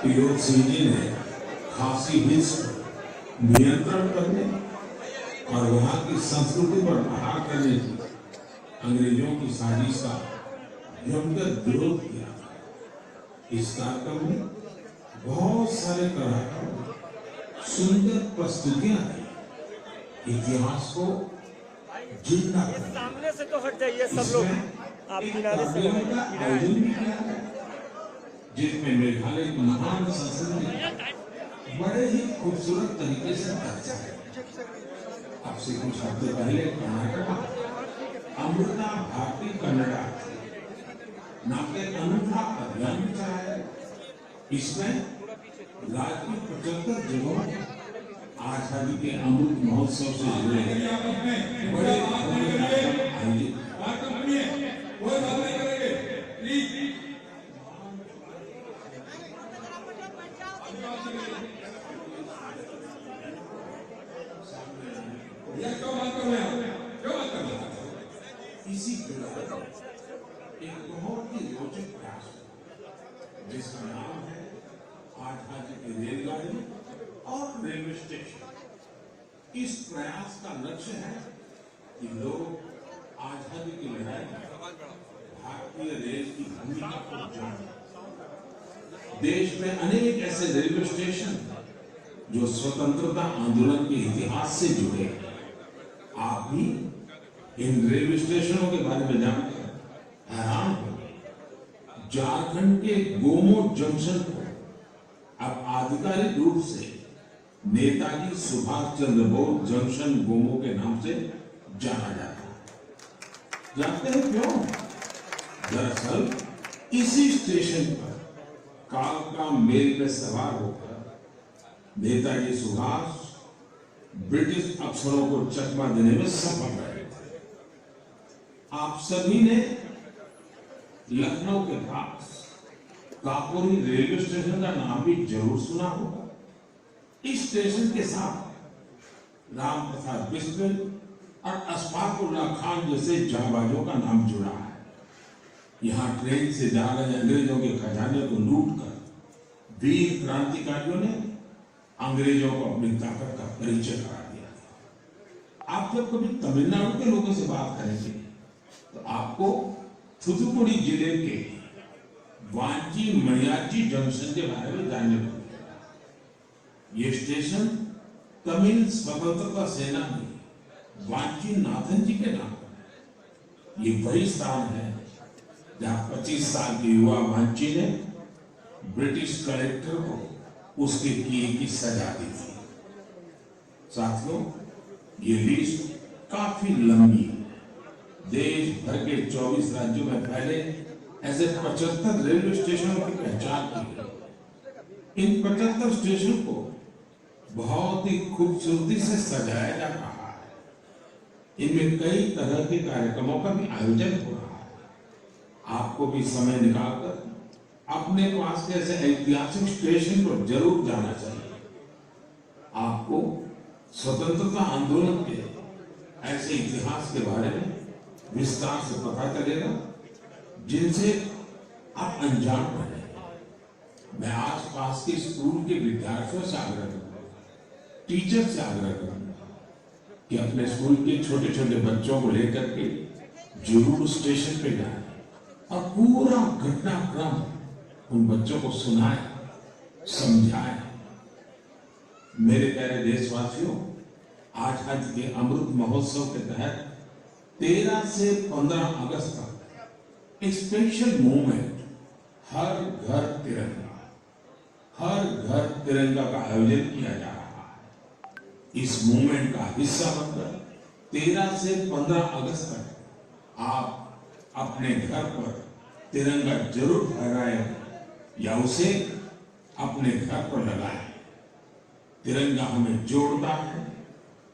POC जी ने खासी hills पर नियंत्रण करने और वहां की संस्कृति पर प्रहार करने की अंग्रेजों की साजिश का जमकर विरोध किया। इस कार्यक्रम में बहुत सारे कलाकारों ने सुंदर प्रस्तुतियां दी, इतिहास को जिंदा कर दिया। सामने से तो हट जाइए सब लोग, आप किनारे से आयोजन भी किया है, जिसमें मेघालय की महान संस्कृति बड़े ही खूबसूरत तरीके से दर्जा है। आपसे कुछ हफ्ते पहले कर्नाटक अमृता भारती कन्नड़ा नाम के अनूठा अभियान चलाया। इसमें राज्य की 75 जगहों आजादी के अमृत महोत्सव से जुड़े बड़े आयोजित। इसी एक बहुत ही रोचक प्रयास जिसका नाम है आजादी की रेलगाड़ी और रेलवे स्टेशन। इस प्रयास का लक्ष्य है कि लोग आजादी की लड़ाई में भारतीय रेल की भूमिका को जानें। देश में अनेक ऐसे रेलवे स्टेशन जो स्वतंत्रता आंदोलन के इतिहास से जुड़े हैं। आप भी इन रेलवे स्टेशनों के बारे में जानकर हैरान हो। झारखंड के गोमो जंक्शन को अब आधिकारिक रूप से नेताजी सुभाष चंद्र बोस जंक्शन गोमो के नाम से जाना जाता है। जानते हैं क्यों? दरअसल इसी स्टेशन पर कालका मेल में सवार होकर नेताजी सुभाष ब्रिटिश अफसरों को चकमा देने में सफल रहे थे। आप सभी ने लखनऊ के पास काकोरी रेलवे स्टेशन का नाम भी जरूर सुना होगा। इस स्टेशन के साथ राम प्रसाद बिस्मिल और अशफाकुल्लाह खान जैसे जाबाजों का नाम जुड़ा है। यहाँ ट्रेन से जा रहे अंग्रेजों के खजाने को लूट कर वीर क्रांतिकारियों ने अंग्रेजों को अपनी ताकत का परिचय करा दिया। आप जब कभी तमिलनाडु के लोगों से बात करेंगे तो आपको थुथुकुडी जिले के वांची मणियाची जंक्शन के बारे में जानने को मिलेगा। ये स्टेशन तमिल स्वतंत्रता सेनानी वांची नाथन जी के नाम पर है। ये वही स्थान है जहां 25 साल के युवा वांची ने ब्रिटिश कलेक्टर को उसके किए की सजा दी थी। साथियों, ये लिस्ट काफी लंबी है। देश भर के 24 राज्यों में पहले ऐसे 75 रेलवे स्टेशनों की पहचान की गई। इन 75 स्टेशन को बहुत ही खूबसूरती से सजाया जा रहा है। इनमें कई तरह के कार्यक्रमों का भी आयोजन हो रहा है। आपको भी समय निकालकर अपने पास के ऐसे ऐतिहासिक स्टेशन पर जरूर जाना चाहिए। आपको स्वतंत्रता आंदोलन के ऐसे इतिहास के बारे में विस्तार से पता चलेगा जिनसे आप अनजान रहे। मैं आसपास के स्कूल के विद्यार्थियों से आग्रह करूंगा, टीचर से आग्रह करूंगा कि अपने स्कूल के छोटे छोटे बच्चों को लेकर के जरूर स्टेशन पे जाएं और पूरा घटनाक्रम उन बच्चों को सुनाएं, समझाएं। मेरे प्यारे देशवासियों, आजादी के अमृत महोत्सव के तहत 13 से 15 अगस्त तक एक स्पेशल मूवमेंट हर घर तिरंगा का आयोजन किया जा रहा है। इस मूवमेंट का हिस्सा बनकर 13 से 15 अगस्त तक आप अपने घर पर तिरंगा जरूर फहराएं या उसे अपने घर पर लगाएं। तिरंगा हमें जोड़ता है,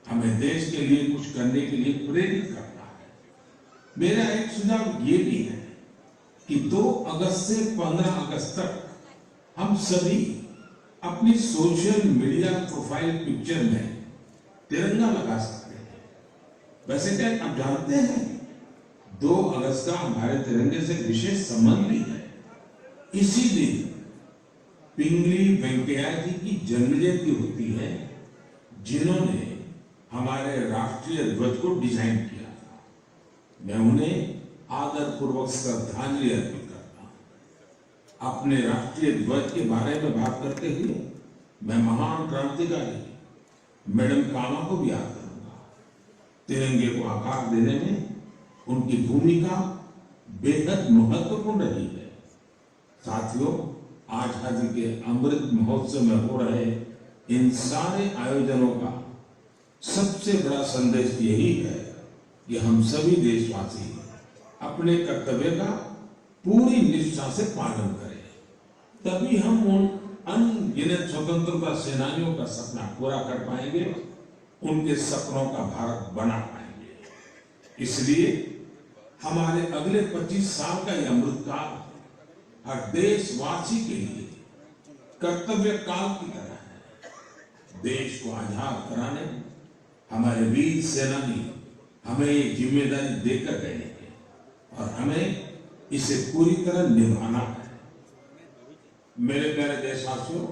हमें देश के लिए कुछ करने के लिए प्रेरित करता है। मेरा एक सुझाव ये भी है कि 2 अगस्त से 15 अगस्त तक हम सभी अपनी सोशल मीडिया प्रोफाइल पिक्चर में तिरंगा लगा सकते हैं। वैसे क्या आप जानते हैं 2 अगस्त का हमारे तिरंगे से विशेष संबंध भी है। इसी दिन पिंगली वेंकैया जी की जन्म जयंती होती है, जिन्होंने हमारे राष्ट्रीय ध्वज को डिजाइन किया था। मैं उन्हें आदरपूर्वक श्रद्धांजलि अर्पित करता हूं। अपने राष्ट्रीय ध्वज के बारे में बात करते हुए मैं महान क्रांतिकारी मैडम कामा को भी याद करूंगा। तिरंगे को आकार देने में उनकी भूमिका बेहद महत्वपूर्ण रही है। साथियों, आजादी के अमृत महोत्सव में हो रहे इन सारे आयोजनों का सबसे बड़ा संदेश यही है कि हम सभी देशवासी अपने कर्तव्य का पूरी निष्ठा से पालन करें, तभी हम उन अनगिनत स्वतंत्रता सेनानियों का सपना पूरा कर पाएंगे, उनके सपनों का भारत बना पाएंगे। इसलिए हमारे अगले 25 साल का यह अमृतकाल हर देशवासी के लिए कर्तव्य काल की तरह है। देश को आजाद कराने हमारे वीर सेनानी हमें ये जिम्मेदारी देकर गए हैं और हमें इसे पूरी तरह निभाना है। मेरे प्यारे देशवासियों,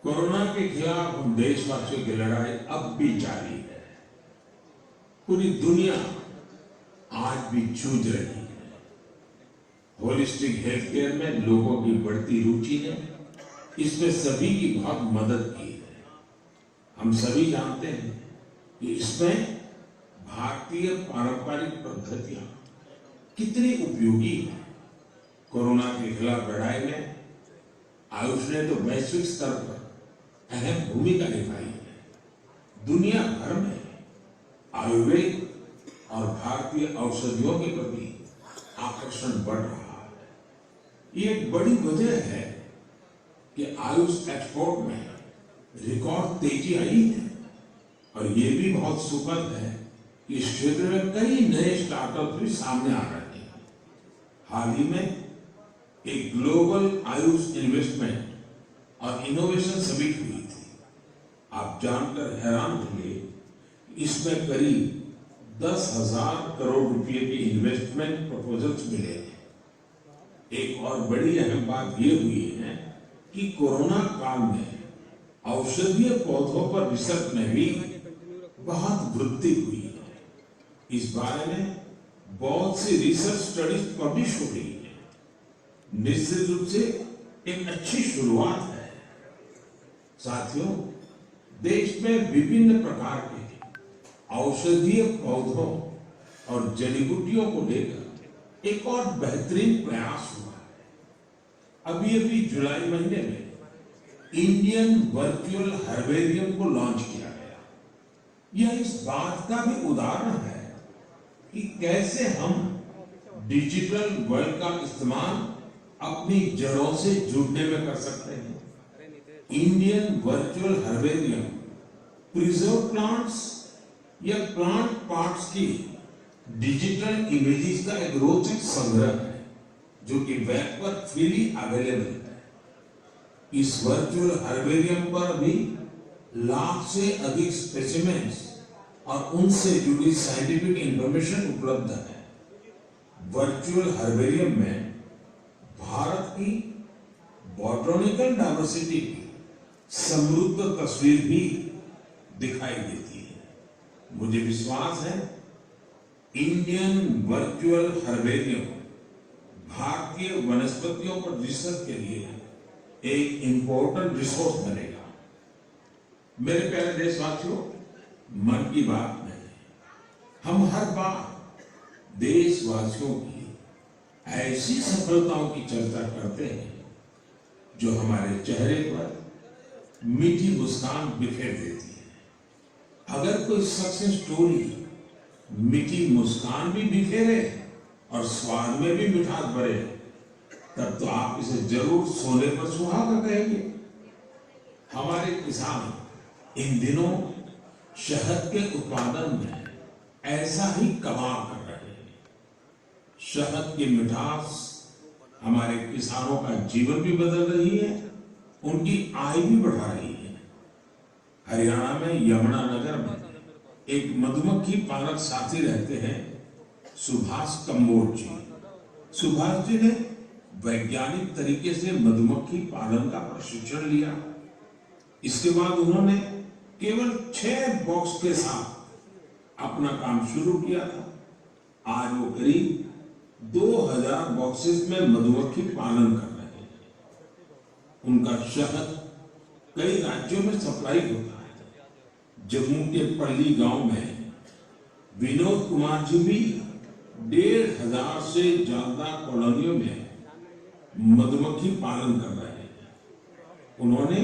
कोरोना के खिलाफ हम देशवासियों की लड़ाई अब भी जारी है। पूरी दुनिया आज भी जूझ रही है। होलिस्टिक हेल्थ केयर में लोगों की बढ़ती रुचि ने इसमें सभी की बहुत मदद की है। हम सभी जानते हैं कि इसमें भारतीय पारंपरिक पद्धतियां कितनी उपयोगी है। कोरोना के खिलाफ लड़ाई में आयुष ने तो वैश्विक स्तर पर अहम भूमिका निभाई है। दुनिया भर में आयुर्वेद और भारतीय औषधियों के प्रति आकर्षण बढ़ रहा है। ये एक बड़ी वजह है कि आयुष एक्सपोर्ट में रिकॉर्ड तेजी आई है और ये भी बहुत सुखद है कि इस क्षेत्र में कई नए स्टार्टअप भी सामने आ रहे हैं। हाल ही में एक ग्लोबल आयुष इन्वेस्टमेंट और इनोवेशन समिट हुई थी। आप जानकर हैरान होंगे, इसमें करीब 10,000 करोड़ रुपए के इन्वेस्टमेंट प्रपोजल्स मिले हैं। एक और बड़ी अहम बात यह हुई है कि कोरोना काल में औषधीय पौधों पर रिसर्च में भी बहुत वृद्धि हुई है। इस बारे में बहुत सी रिसर्च स्टडीज पब्लिश हो रही है। निश्चित रूप से एक अच्छी शुरुआत है। साथियों, देश में विभिन्न प्रकार के औषधीय पौधों और जड़ी बूटियों को लेकर एक और बेहतरीन प्रयास हुआ है। अभी जुलाई महीने में इंडियन वर्चुअल हर्बेरियम को लॉन्च किया गया। यह इस बात का भी उदाहरण है कि कैसे हम डिजिटल वर्ल्ड का इस्तेमाल अपनी जड़ों से जुड़ने में कर सकते हैं। Indian virtual herbarium preserve plants या प्लांट पार्ट्स की डिजिटल इमेजेस का एक रोचक संग्रह है, जो कि वेब पर फ्रीली अवेलेबल है। इस वर्चुअल हर्बेरियम पर भी लाख से अधिक स्पेसिमेंस और उनसे जुड़ी साइंटिफिक इंफॉर्मेशन उपलब्ध है। वर्चुअल हर्बेरियम में भारत की बॉटनिकल डाइवर्सिटी की समृद्ध तस्वीर भी दिखाई देती है। मुझे विश्वास है इंडियन वर्चुअल हर्बेरियम भारतीय वनस्पतियों पर रिसर्च के लिए एक इंपॉर्टेंट रिसोर्स बनेगा। मेरे प्यारे देशवासियों, मन की बात में हम हर बार देशवासियों की ऐसी सफलताओं की चर्चा करते हैं जो हमारे चेहरे पर मीठी मुस्कान बिखेर देती है। अगर कोई सक्सेस स्टोरी मीठी मुस्कान भी बिखेरे और स्वाद में भी मिठास भरे, तब तो आप इसे जरूर सोने पर सुहागा कहेंगे। हमारे किसान इन दिनों शहद के उत्पादन में ऐसा ही कमाल कर रहे हैं। शहद की मिठास हमारे किसानों का जीवन भी बदल रही है, उनकी आय भी बढ़ा रही है। हरियाणा में यमुनानगर में एक मधुमक्खी पालक साथी रहते हैं, सुभाष कंबोज जी। सुभाष जी ने वैज्ञानिक तरीके से मधुमक्खी पालन का प्रशिक्षण लिया। इसके बाद उन्होंने केवल 6 बॉक्स के साथ अपना काम शुरू किया था। आज वो करीब 2000 बॉक्सेस में मधुमक्खी पालन कर रहे हैं। उनका शहद कई राज्यों में सप्लाई होता है। जम्मू के पल्ली गांव में विनोद कुमार जी भी 1500 से ज्यादा कॉलोनियों में मधुमक्खी पालन कर रहे हैं। उन्होंने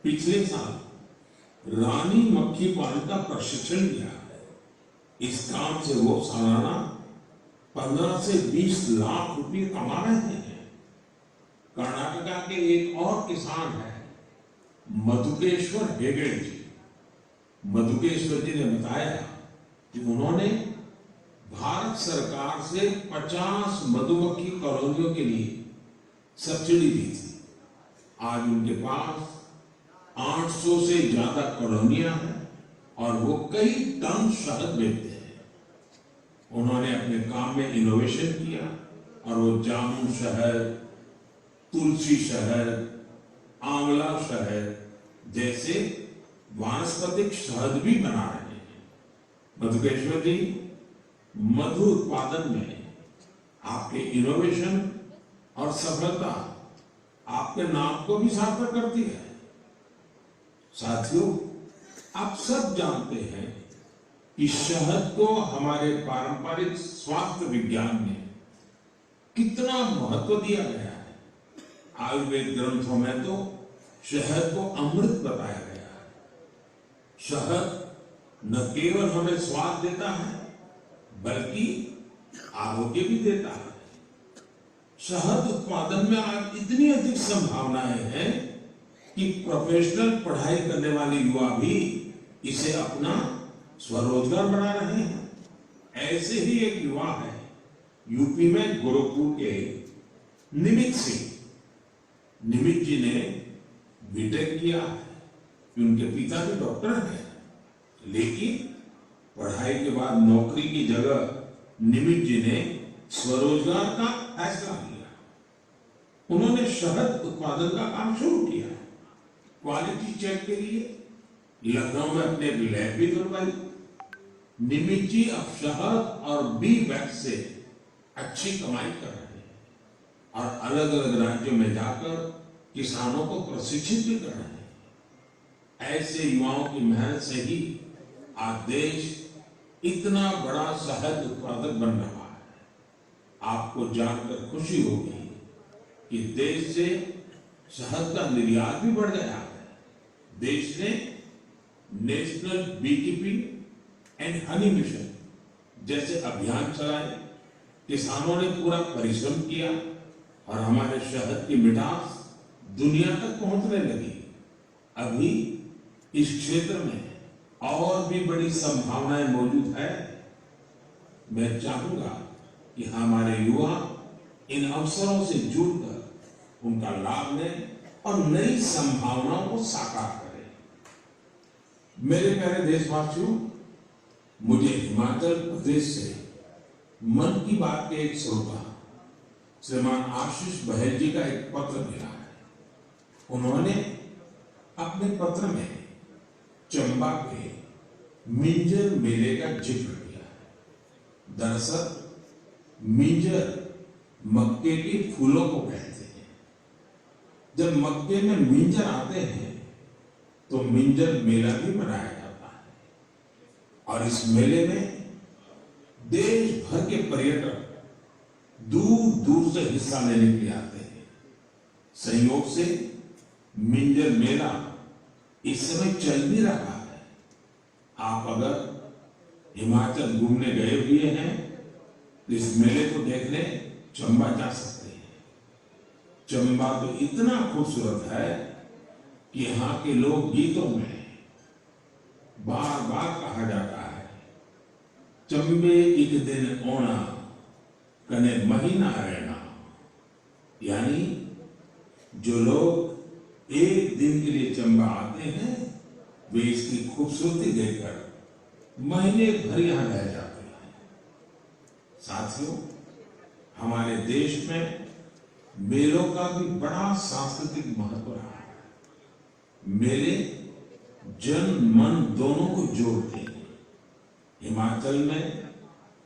पिछले साल रानी मक्खी पालन का प्रशिक्षण लिया है। इस काम से वो सालाना 15 से 20 लाख रुपए कमा रहे हैं। कर्नाटका के एक और किसान है मधुकेश्वर हेगड़े जी। मधुकेश्वर जी ने बताया कि उन्होंने भारत सरकार से 50 मधुमक्खी कॉलोनियों के लिए सब्सिडी दी थी। आज उनके पास 800 से ज्यादा कॉलोनियां हैं और वो कई टन शहद बेचते हैं। उन्होंने अपने काम में इनोवेशन किया और वो जामुन शहद, तुलसी शहद, आंवला शहद जैसे वानस्पतिक शहद भी बना रहे हैं। मधुकेश्वर जी, मधु उत्पादन में आपके इनोवेशन और सफलता आपके नाम को भी सार्थक करती है। साथियों, आप सब जानते हैं कि शहद को हमारे पारंपरिक स्वास्थ्य विज्ञान में कितना महत्व दिया गया है। आयुर्वेद ग्रंथों में तो शहद को अमृत बताया गया है। शहद न केवल हमें स्वाद देता है बल्कि आरोग्य भी देता है। शहद उत्पादन में आज इतनी अधिक संभावनाएं हैं कि प्रोफेशनल पढ़ाई करने वाले युवा भी इसे अपना स्वरोजगार बना रहे हैं। ऐसे ही एक युवा है यूपी में गोरखपुर के निमित सिंह। निमित जी ने बीटेक किया है। उनके पिता भी डॉक्टर हैं, लेकिन पढ़ाई के बाद नौकरी की जगह निमित जी ने स्वरोजगार का फैसला लिया। उन्होंने शहद उत्पादन का काम शुरू किया। क्वालिटी चेक के लिए लखनऊ में अपने लैब भी खुलवाई। निमित जी अब शहद और बी वैक्स से अच्छी कमाई कर रहे हैं और अलग अलग राज्यों में जाकर किसानों को प्रशिक्षित भी कर रहे हैं। ऐसे युवाओं की मेहनत से ही आज देश इतना बड़ा शहद उत्पादक बन रहा है। आपको जानकर खुशी होगी कि देश से शहद का निर्यात भी बढ़ गया है। देश ने national beekeeping and honey mission जैसे अभियान चलाए। किसानों ने पूरा परिश्रम किया और हमारे शहद की मिठास दुनिया तक पहुंचने लगी। अभी इस क्षेत्र में और भी बड़ी संभावनाएं मौजूद है। मैं चाहूंगा कि हमारे युवा इन अवसरों से जुड़कर उनका लाभ लें और नई संभावनाओं को साकार करें। मेरे प्यारे देशवासियों, मुझे हिमाचल प्रदेश से मन की बात के एक श्रोता श्रीमान आशीष बहल जी का एक पत्र मिला है। उन्होंने अपने पत्र में चंबा के मिंजर मेले का जिक्र किया है। दरअसल मिंजर मक्के के फूलों को कहते हैं। जब मक्के में मिंजर आते हैं तो मिंजर मेला भी मनाया जाता है और इस मेले में देश भर के पर्यटक दूर दूर से हिस्सा लेने के लिए आते हैं। संयोग से मिंजर मेला इस समय चल भी रहा है। आप अगर हिमाचल घूमने गए हुए हैं तो इस मेले को देखने चंबा जा सकते हैं। चंबा तो इतना खूबसूरत है कि यहाँ के लोक गीतों में बार बार कहा जाता है, चंबे एक दिन ओना कने महीना रहना। यानी जो लोग एक दिन के लिए चंबा आते हैं वे इसकी खूबसूरती देखकर महीने भर यहां रह जाते हैं। साथियों, हमारे देश में मेलों का भी बड़ा सांस्कृतिक महत्व रहा है। मेले जन मन दोनों को जोड़ते हैं। हिमाचल में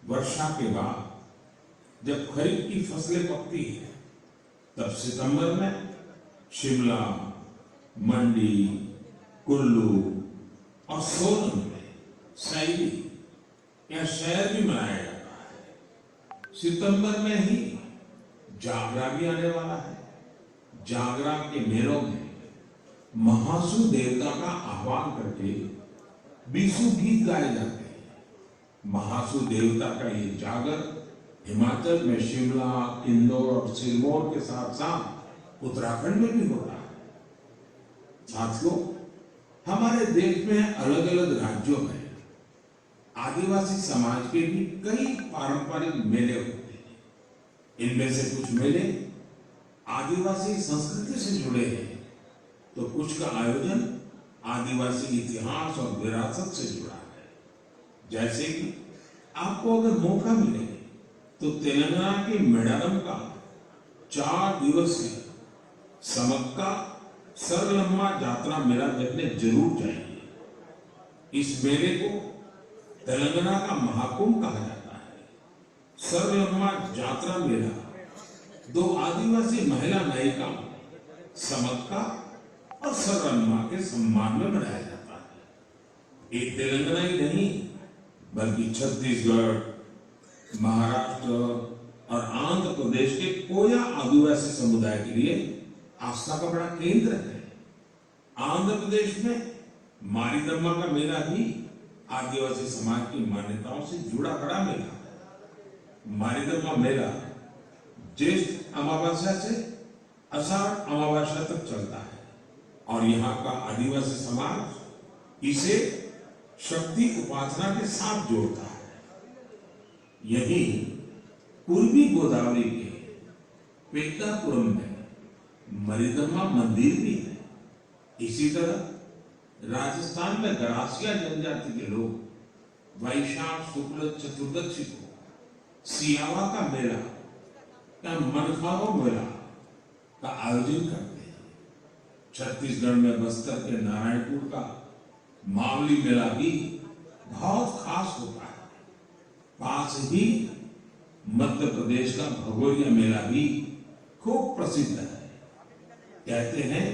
वर्षा के बाद जब खरीफ की फसलें पकती है, तब सितंबर में शिमला, मंडी, कुल्लू और सोलन में सैली या शहर भी मनाया जाता है। सितंबर में ही जागरा भी आने वाला है। जागरा के मेलों में महासू देवता का आह्वान करके बीसू गीत गाए जाते हैं। महासू देवता का ये जागर हिमाचल में शिमला, इंदौर और सिरमौर के साथ साथ उत्तराखंड में भी होता है। साथियों, हमारे देश में अलग अलग राज्यों में आदिवासी समाज के भी कई पारंपरिक मेले होते हैं। इनमें से कुछ मेले आदिवासी संस्कृति से जुड़े हैं, तो कुछ का आयोजन आदिवासी इतिहास और विरासत से जुड़ा है। जैसे कि आपको अगर मौका मिले तो तेलंगाना के मेडारम का 4 दिवसीय समक्का सरलम्मा यात्रा मेला देखने जरूर जाइए। इस मेले को तेलंगाना का महाकुंभ कहा जाता है। सरलम्मा यात्रा मेला 2 आदिवासी महिला नायिका समक्का और सरलम्मा के सम्मान में मनाया जाता है। एक तेलंगाना ही नहीं बल्कि छत्तीसगढ़, महाराष्ट्र और आंध्र प्रदेश के कोया आदिवासी समुदाय के लिए आस्था का बड़ा केंद्र है। आंध्र प्रदेश में मारीदम्मा का मेला भी आदिवासी समाज की मान्यताओं से जुड़ा बड़ा मेला है। मारीदम्मा मेला ज्येष्ठ अमावस्या से आषाढ़ अमावस्या तक चलता है और यहाँ का आदिवासी समाज इसे शक्ति उपासना के साथ जोड़ता है। यही पूर्वी गोदावरी के पेट्टापुरम में मरीदम्मा मंदिर भी है। इसी तरह राजस्थान में गरासिया जनजाति के लोग वैशाख शुक्ल चतुर्दशी को सियावा का मेला या मनखाओ मेला का आयोजन करते हैं। छत्तीसगढ़ में बस्तर के नारायणपुर का मावली मेला भी बहुत खास होता है। पास ही मध्य प्रदेश का भगोरिया मेला भी खूब प्रसिद्ध है। कहते हैं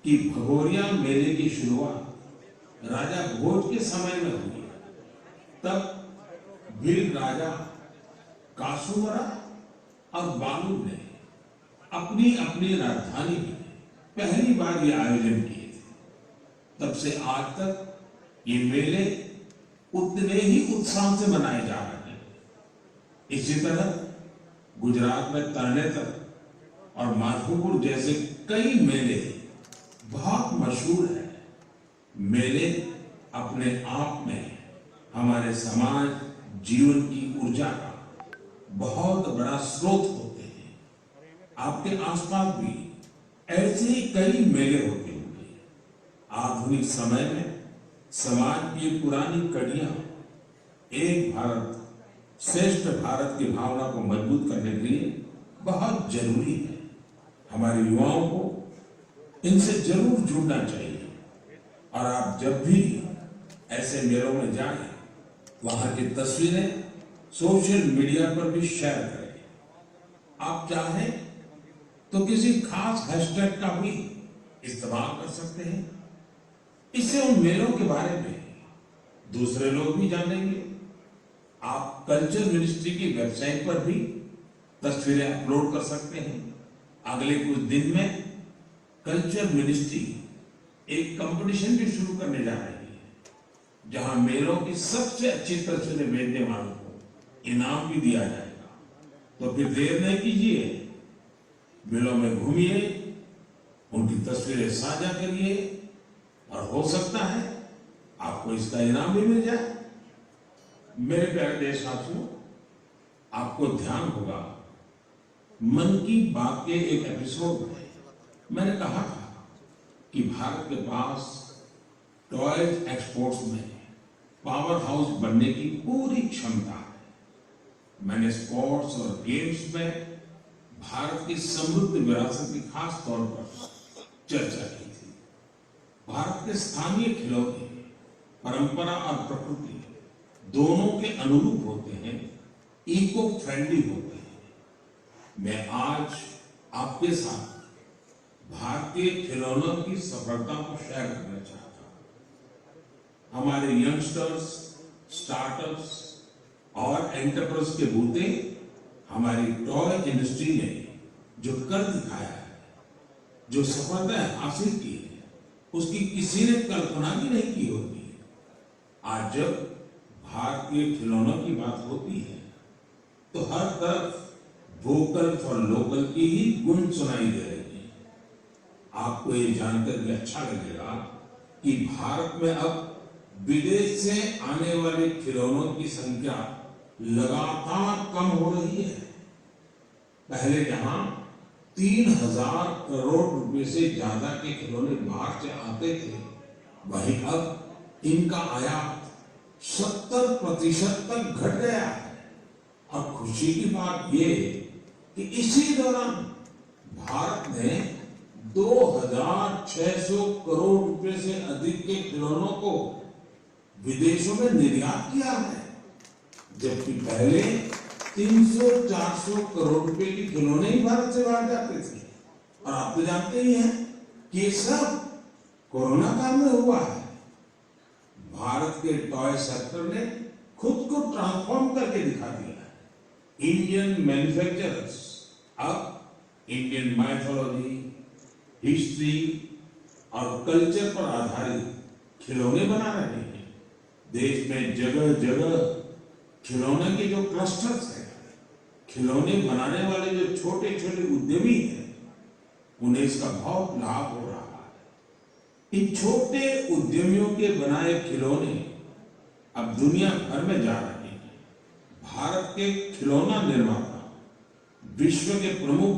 कि भगोरिया मेले की शुरुआत राजा भोज के समय में हुई। तब भील राजा कासूवरा और बालू ने अपनी अपनी राजधानी में पहली बार ये आयोजन किए थे। तब से आज तक ये मेले उतने ही उत्साह से मनाए जा रहे हैं। इसी तरह गुजरात में तरणेतर और माधोपुर जैसे कई मेले बहुत मशहूर हैं। मेले अपने आप में हमारे समाज जीवन की ऊर्जा का बहुत बड़ा स्रोत होते हैं। आपके आसपास भी ऐसे ही कई मेले होते होंगे। आधुनिक समय में समाज की पुरानी कड़ियां एक भारत श्रेष्ठ भारत की भावना को मजबूत करने के लिए बहुत जरूरी है। हमारे युवाओं को इनसे जरूर जुड़ना चाहिए और आप जब भी ऐसे मेलों में जाएं, वहां की तस्वीरें सोशल मीडिया पर भी शेयर करें। आप चाहें तो किसी खास हैशटैग का भी इस्तेमाल कर सकते हैं। इससे उन मेलों के बारे में दूसरे लोग भी जानेंगे। आप कल्चर मिनिस्ट्री की वेबसाइट पर भी तस्वीरें अपलोड कर सकते हैं। अगले कुछ दिन में कल्चर मिनिस्ट्री एक कंपटीशन भी शुरू करने जा रही है, जहां मेलों की सबसे अच्छी तस्वीरें भेजने वालों को इनाम भी दिया जाएगा। तो फिर देर नहीं कीजिए, मेलों में घूमिए, उनकी तस्वीरें साझा करिए और हो सकता है आपको इसका इनाम भी मिल जाए। मेरे प्यारे देशवासियों, आपको ध्यान होगा मन की बात के एक एपिसोड में मैंने कहा था कि भारत के पास टॉयज एक्सपोर्ट्स में पावर हाउस बनने की पूरी क्षमता है। मैंने स्पोर्ट्स और गेम्स में भारत की समृद्ध विरासत की खास तौर पर चर्चा की थी। भारत के स्थानीय खिलौने परंपरा और प्रकृति दोनों के अनुरूप होते हैं, इको फ्रेंडली होते हैं। मैं आज आपके साथ भारतीय खिलौनों की सफलता को शेयर करना चाहता हूं। हमारे यंगस्टर्स, स्टार्टअप्स और एंटरप्रेन्योर्स के बूते हमारी टॉय इंडस्ट्री ने जो कर दिखाया है, जो सफलता हासिल की है, उसकी किसी ने कल्पना भी नहीं की होती। आज जब भारतीय खिलौनों की बात होती है तो हर तरफ वोकल फॉर लोकल की ही गुण सुनाई दे रही है। आपको ये जानकर भी अच्छा लगेगा कि भारत में अब विदेश से आने वाले खिलौनों की संख्या लगातार कम हो रही है। पहले जहां 3000 करोड़ रुपए से ज्यादा के खिलौने बाहर से आते थे, वहीं अब इनका आयात 70% तक घट गया है। और खुशी की बात यह कि इसी दौरान भारत ने 2600 करोड़ रुपए से अधिक के खिलौनों को विदेशों में निर्यात किया है, जबकि पहले 300-400 करोड़ रुपए के खिलौने ही भारत से बाहर जाते थे। और आप तो जानते ही हैं कि ये सब कोरोना काल में हुआ है। भारत के टॉय सेक्टर ने खुद को ट्रांसफॉर्म करके दिखा दिया है। इंडियन मैन्युफैक्चरर्स अब इंडियन माइथोलॉजी, हिस्ट्री और कल्चर पर आधारित खिलौने बना रहे हैं। देश में जगह जगह खिलौने के जो क्लस्टर्स हैं, खिलौने बनाने वाले जो छोटे छोटे उद्यमी हैं, उन्हें इसका बहुत लाभ हो रहा है। इन छोटे उद्यमियों के बनाए खिलौने अब दुनिया भर में जा रहे हैं। भारत के खिलौना निर्माता विश्व के प्रमुख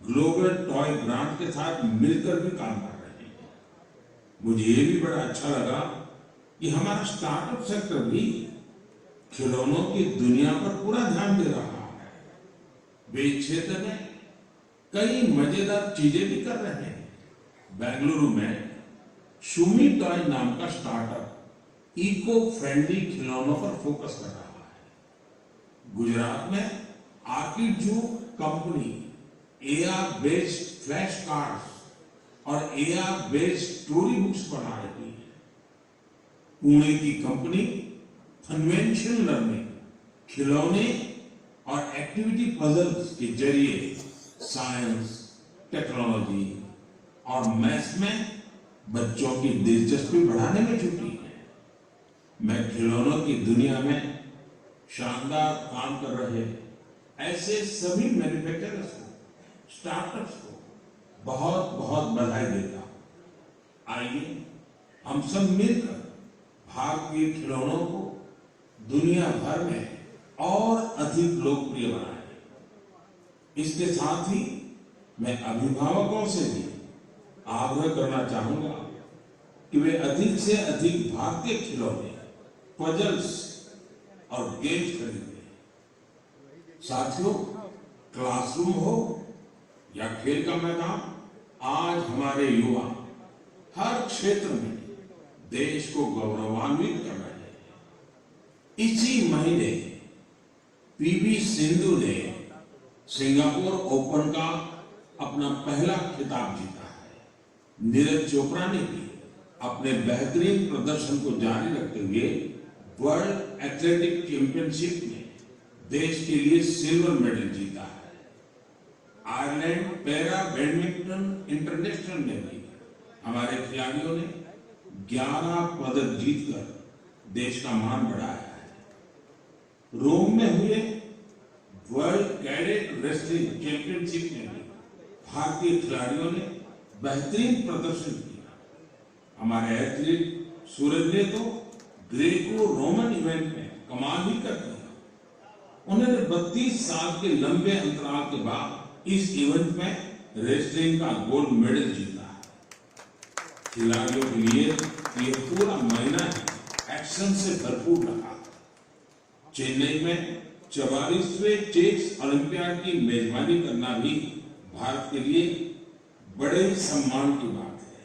ग्लोबल टॉय ब्रांड के साथ मिलकर भी काम कर रहे हैं। मुझे ये भी बड़ा अच्छा लगा कि हमारा स्टार्टअप सेक्टर भी खिलौनों की दुनिया पर पूरा ध्यान दे रहा है। वे इस क्षेत्र में कई मजेदार चीजें भी कर रहे हैं। बेंगलुरु में शूमी टॉय नाम का स्टार्टअप इको फ्रेंडली खिलौनों पर फोकस कर रहा है। गुजरात में आर्किड्जू company AR based flash cards और एआर बेस्ड स्टोरी बुक्स बना रही है। पुणे की कंपनी कन्वेंशन लर्निंग, खिलौने और एक्टिविटी पजल्स के जरिए साइंस, टेक्नोलॉजी और मैथ्स में बच्चों की दिलचस्पी बढ़ाने में जुटी है। मैं खिलौनों की दुनिया में शानदार काम कर रहे ऐसे सभी मैन्युफैक्चरर्स को, स्टार्टअप्स को बहुत बहुत बधाई देता हूं। आइए हम सब मिलकर भारतीय खिलौनों को दुनिया भर में और अधिक लोकप्रिय बनाएं। इसके साथ ही मैं अभिभावकों से भी आग्रह करना चाहूंगा कि वे अधिक से अधिक भारतीय खिलौने, पजल्स और गेम्स खरीदें। साथियों, क्लासरूम हो या खेल का मैदान, आज हमारे युवा हर क्षेत्र में देश को गौरवान्वित कर रहे हैं। इसी महीने पीवी सिंधु ने सिंगापुर ओपन का अपना पहला खिताब जीता है। नीरज चोपड़ा ने भी अपने बेहतरीन प्रदर्शन को जारी रखते हुए वर्ल्ड एथलेटिक चैंपियनशिप में देश के लिए सिल्वर मेडल जीता है। आयरलैंड पैरा बैडमिंटन इंटरनेशनल में भी हमारे खिलाड़ियों ने 11 पदक जीतकर देश का मान बढ़ाया है। रोम में हुए वर्ल्ड कैडेट रेसलिंग चैंपियनशिप में भी भारतीय खिलाड़ियों ने बेहतरीन प्रदर्शन किया। हमारे एथलीट सूरज ने तो ग्रेको रोमन इवेंट में कमाल ही कर दिया। उन्होंने 32 साल के लंबे अंतराल के बाद इस इवेंट में रेसलिंग का गोल्ड मेडल जीता है। खिलाड़ियों के लिए यह पूरा महीना ही एक्शन से भरपूर रहा। चेन्नई में 44वें चेस ओलंपियाड की मेजबानी करना भी भारत के लिए बड़े सम्मान की बात है।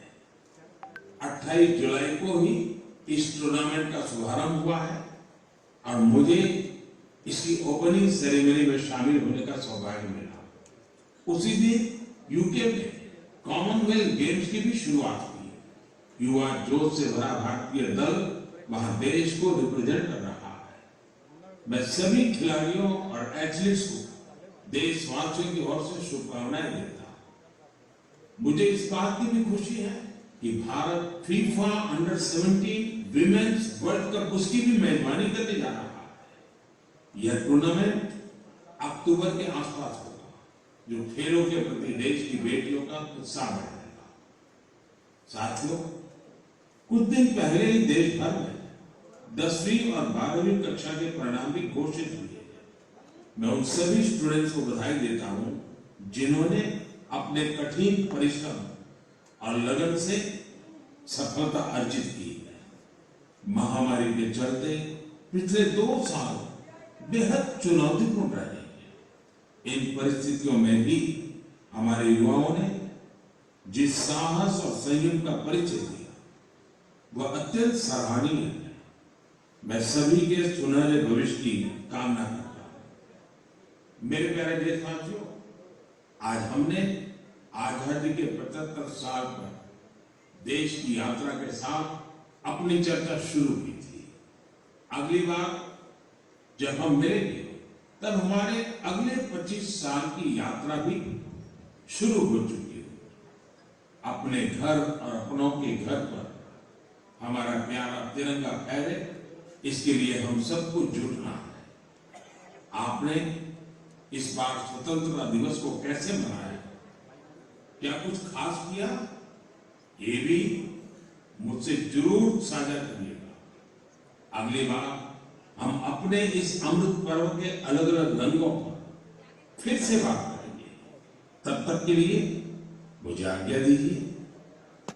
28 जुलाई को ही इस टूर्नामेंट का शुभारंभ हुआ है और मुझे इसकी ओपनिंग सेरेमनी में शामिल होने का सौभाग्य मिला। उसी दिन यूके में कॉमनवेल्थ गेम्स की भी शुरुआत हुई। युवा जोश से भरा भारतीय दल वहां देश को रिप्रेजेंट कर रहा है। मैं सभी खिलाड़ियों और एथलीट्स को देशवासियों की ओर से शुभकामनाएं देता हूं। मुझे इस बात की भी खुशी है कि Bharat FIFA under 17 women's world cup उसकी भी मेजबानी करने जा रहा है। यह टूर्नामेंट अक्टूबर के आसपास होगा, जो खेलों के प्रति देश की बेटियों का उत्साह बढ़ाएगा। साथियों, कुछ दिन पहले ही देश भर में 10वीं और 12वीं कक्षा के परिणाम भी घोषित हुए। मैं उन सभी स्टूडेंट्स को बधाई देता हूं जिन्होंने अपने कठिन परिश्रम और लगन से सफलता अर्जित की है। महामारी के चलते पिछले 2 साल बेहद चुनौतीपूर्ण रहे हैं। इन परिस्थितियों में भी हमारे युवाओं ने जिस साहस और संयम का परिचय दिया वह अत्यंत सराहनीय है। मैं सभी के सुनहरे भविष्य की कामना करता हूं। मेरे प्यारे देशवासियों, आज हमने आजादी के 75 साल पर देश की यात्रा के साथ अपनी चर्चा शुरू की थी। अगली बार जब हम मिलेंगे तब हमारे अगले 25 साल की यात्रा भी शुरू हो चुकी है। अपने घर और अपनों के घर पर हमारा प्यारा तिरंगा फहरे, इसके लिए हम सबको जुटना है। आपने इस बार स्वतंत्रता दिवस को कैसे मनाया? क्या कुछ खास किया? ये भी मुझसे जरूर साझा करिएगा। अगली बार हम अपने इस अमृत पर्व के अलग अलग रंगों पर फिर से बात करेंगे। तब तक के लिए मुझे आज्ञा दीजिए।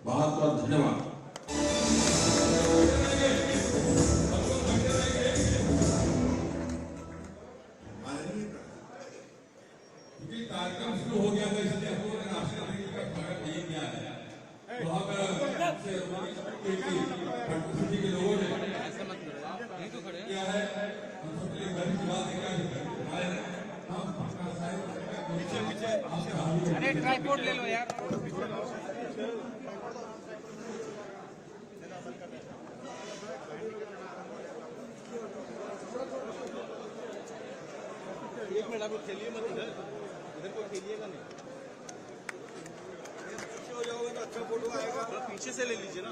बहुत बहुत धन्यवाद। कार्यक्रम शुरू हो गया था, इसलिए हम लोगों ने राष्ट्रपति का स्वागत नहीं किया है। वहां पर के लोगों ने किया है। हम सबके लिए गर्व की बात है क्या अरे ट्राइपॉड ले लो यार। एक मिनट आप खेलिए मत, इधर को खेलिएगा नहीं। पीछे हो जाओगे तो अच्छा फोटो आएगा। पीछे से ले लीजिए ना।